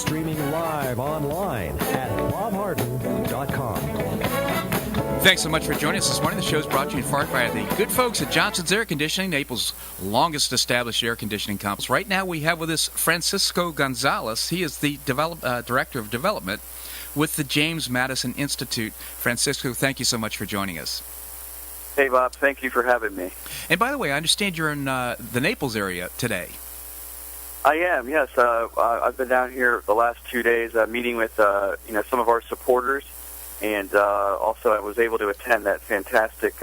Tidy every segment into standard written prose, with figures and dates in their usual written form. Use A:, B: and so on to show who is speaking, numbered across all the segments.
A: streaming live online at bobharden.com.
B: Thanks so much for joining us this morning. The show is brought to you in part by the good folks at Johnson's Air Conditioning, Naples' longest established air conditioning company. Right now we have with us Francisco Gonzalez. He is the Director of Development with the James Madison Institute. Francisco, thank you so much for joining us.
C: Hey, Bob. Thank you for having me.
B: And by the way, I understand you're in the Naples area today.
C: I am, yes. I've been down here the last 2 days meeting with some of our supporters, and also I was able to attend that fantastic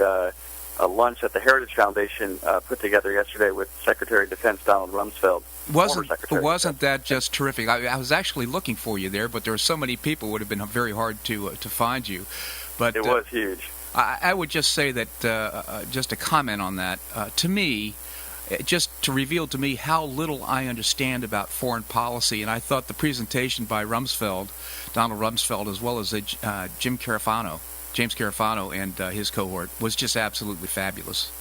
C: lunch that the Heritage Foundation put together yesterday with Secretary of Defense Donald Rumsfeld.
B: Wasn't that just terrific? I was actually looking for you there, but there were so many people, it would have been very hard to find you. But
C: it was huge.
B: I would just say that, just a comment on that, to me, just to reveal to me how little I understand about foreign policy, and I thought the presentation by Donald Rumsfeld, as well as James Carafano and his cohort, was just absolutely fabulous.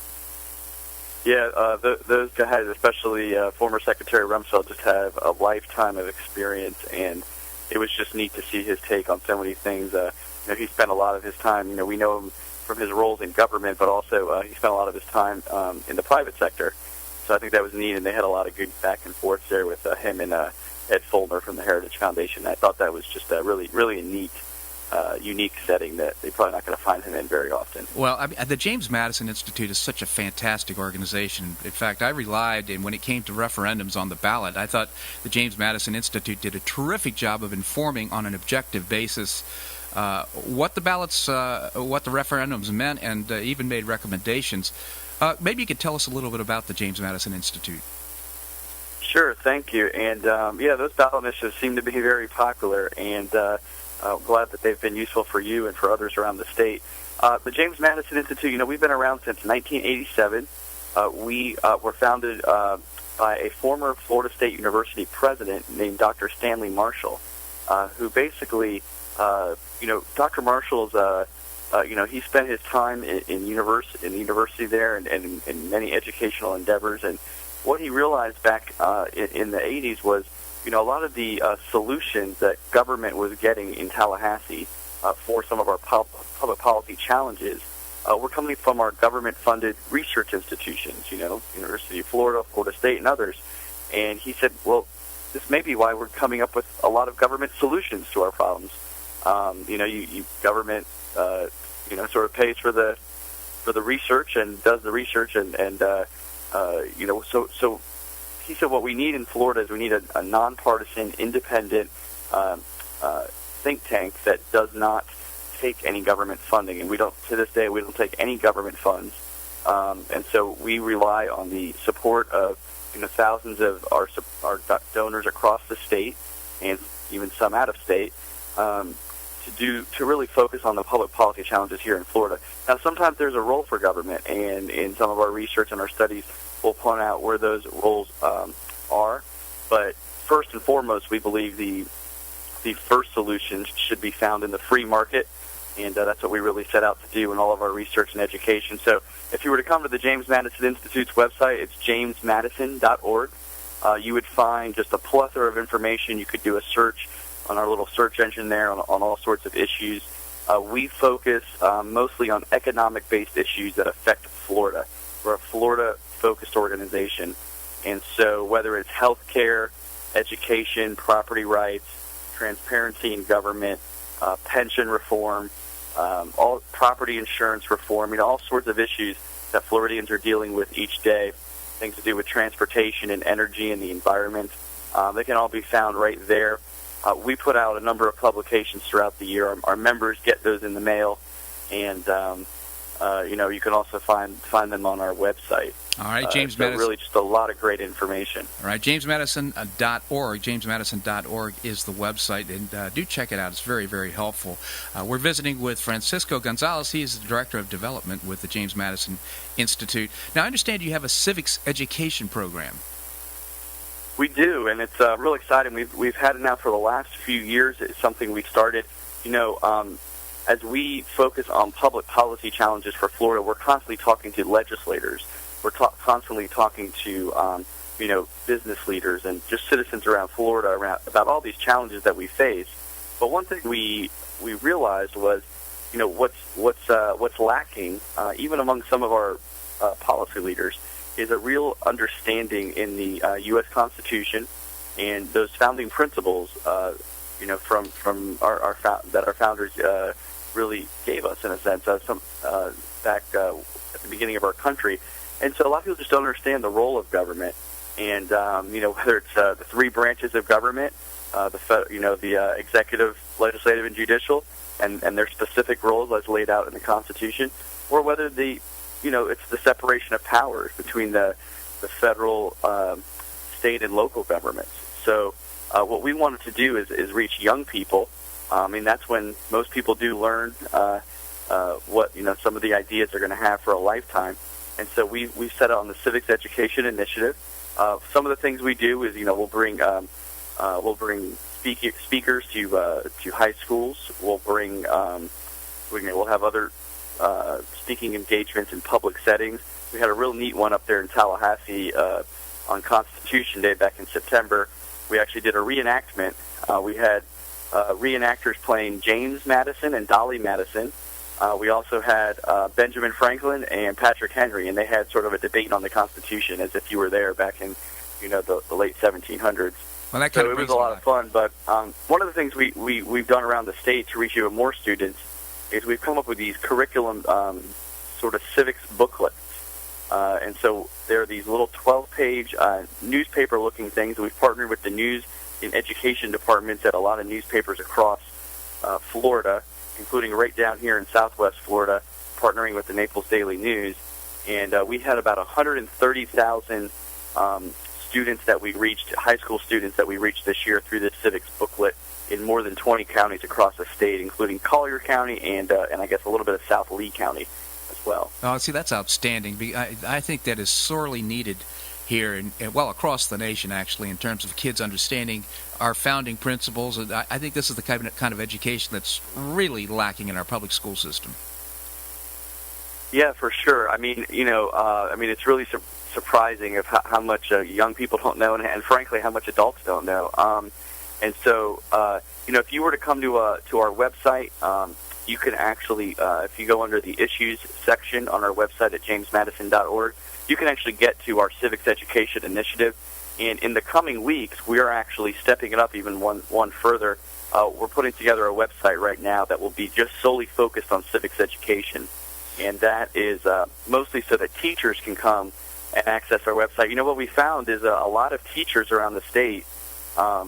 C: Yeah, those guys, especially former Secretary Rumsfeld, just have a lifetime of experience, and it was just neat to see his take on so many things. He spent a lot of his time, we know him from his roles in government, but also he spent a lot of his time in the private sector. So I think that was neat, and they had a lot of good back and forth there with him and Ed Foldner from the Heritage Foundation. I thought that was just a really a neat, unique setting that they're probably not going to find him in very often.
B: Well, the James Madison Institute is such a fantastic organization. In fact, I relied, and when it came to referendums on the ballot, I thought the James Madison Institute did a terrific job of informing on an objective basis what the ballots, what the referendums meant, and even made recommendations. Maybe you could tell us a little bit about the James Madison Institute.
C: Sure, thank you. And those ballot initiatives seem to be very popular, and I'm glad that they've been useful for you and for others around the state. The James Madison Institute, we've been around since 1987. We were founded by a former Florida State University president named Dr. Stanley Marshall, who basically, Dr. Marshall's he spent his time in the university there and in many educational endeavors. And what he realized back in the 80s was, a lot of the solutions that government was getting in Tallahassee for some of our public policy challenges were coming from our government-funded research institutions, University of Florida, Florida State, and others. And he said, well, this may be why we're coming up with a lot of government solutions to our problems. Government sort of pays for the research and does the research, so he said what we need in Florida is we need a nonpartisan, independent think tank that does not take any government funding, and to this day we don't take any government funds, and so we rely on the support of thousands of our donors across the state and even some out of state. To really focus on the public policy challenges here in Florida. Now, sometimes there's a role for government, and in some of our research and our studies, we'll point out where those roles are. But first and foremost, we believe the first solutions should be found in the free market, and that's what we really set out to do in all of our research and education. So if you were to come to the James Madison Institute's website, it's jamesmadison.org. You would find just a plethora of information. You could do a search on our little search engine there on all sorts of issues. We focus mostly on economic-based issues that affect Florida. We're a Florida-focused organization, and so whether it's healthcare, education, property rights, transparency in government, pension reform, all property insurance reform, all sorts of issues that Floridians are dealing with each day, things to do with transportation and energy and the environment, they can all be found right there. We put out a number of publications throughout the year. Our members get those in the mail, and you can also find them on our website.
B: All right, James
C: so
B: Madison.
C: Really, just a lot of great information.
B: All right, jamesmadison.org. Jamesmadison.org is the website, and do check it out. It's very, very helpful. We're visiting with Francisco Gonzalez. He is the Director of Development with the James Madison Institute. Now, I understand you have a Civics Education program.
C: We do, and it's real exciting. We've had it now for the last few years. It's something we started. As we focus on public policy challenges for Florida, we're constantly talking to legislators. we're constantly talking to business leaders and just citizens around Florida about all these challenges that we face. But one thing we realized was, what's lacking, even among some of our policy leaders, is a real understanding in the U.S. Constitution and those founding principles, from that our founders really gave us, in a sense, back at the beginning of our country. And so a lot of people just don't understand the role of government, and whether it's the three branches of government, the executive, legislative, and judicial, and their specific roles as laid out in the Constitution, or whether it's the separation of powers between the federal, state, and local governments. So what we wanted to do is reach young people. That's when most people do learn what some of the ideas they're going to have for a lifetime. And so we set out on the Civics Education Initiative. Some of the things we do is we'll bring speakers to high schools. We'll have other speaking engagements in public settings. We had a real neat one up there in Tallahassee on Constitution Day back in September. We actually did a reenactment. We had reenactors playing James Madison and Dolly Madison. We also had Benjamin Franklin and Patrick Henry, and they had sort of a debate on the Constitution as if you were there back in the late 1700s.
B: Well, that
C: so it was a lot of fun. But one of the things we've done around the state to reach even more students is we've come up with these curriculum sort of civics booklets. And so there are these little 12-page newspaper-looking things. And we've partnered with the news and education departments at a lot of newspapers across Florida, including right down here in Southwest Florida, partnering with the Naples Daily News. And we had about 130,000 students that we reached, high school students that we reached this year through this civics booklet in more than 20 counties across the state, including Collier County and I guess a little bit of South Lee County as well.
B: Oh, see, that's outstanding. I think that is sorely needed here, and across the nation, actually, in terms of kids understanding our founding principles. And I think this is the kind of education that's really lacking in our public school system.
C: Yeah, for sure. It's really surprising of how much young people don't know, and frankly, how much adults don't know. And so, if you were to come to our website, you can actually, if you go under the issues section on our website at jamesmadison.org, you can actually get to our Civics Education Initiative. And in the coming weeks, we are actually stepping it up even one further. We're putting together a website right now that will be just solely focused on civics education. And that is mostly so that teachers can come and access our website. What we found is a lot of teachers around the state are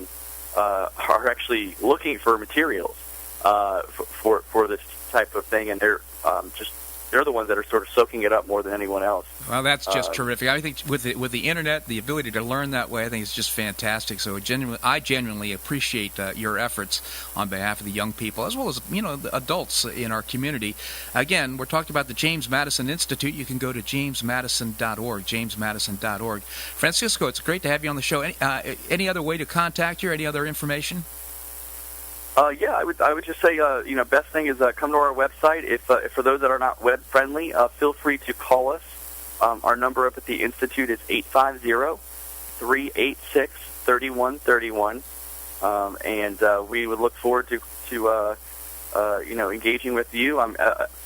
C: actually looking for materials for this type of thing, and they're the ones that are sort of soaking it up more than anyone else.
B: Well, that's just terrific. I think with the internet, the ability to learn that way, I think it's just fantastic. So I genuinely appreciate your efforts on behalf of the young people, as well as the adults in our community. Again, we're talking about the James Madison Institute. You can go to jamesmadison.org, jamesmadison.org. Francisco, it's great to have you on the show. Any other way to contact you? Or any other information?
C: Yeah, I would just say, best thing is come to our website. If for those that are not web friendly, feel free to call us. Our number up at the Institute is 850-386-3131, and we would look forward to engaging with you.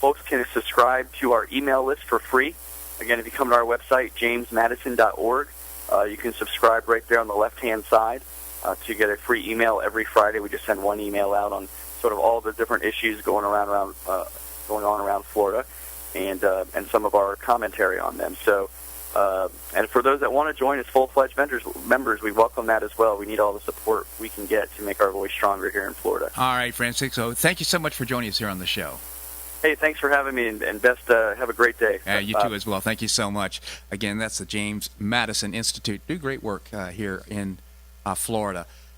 C: Folks can subscribe to our email list for free. Again, if you come to our website, jamesmadison.org, you can subscribe right there on the left-hand side. To get a free email every Friday. We just send one email out on sort of all the different issues going on around Florida, and some of our commentary on them. So, and for those that want to join as full-fledged members, we welcome that as well. We need all the support we can get to make our voice stronger here in Florida.
B: All right, Francisco, thank you so much for joining us here on the show.
C: Hey, thanks for having me, and best have a great day.
B: You too as well. Thank you so much. Again, that's the James Madison Institute. Do great work here in Florida.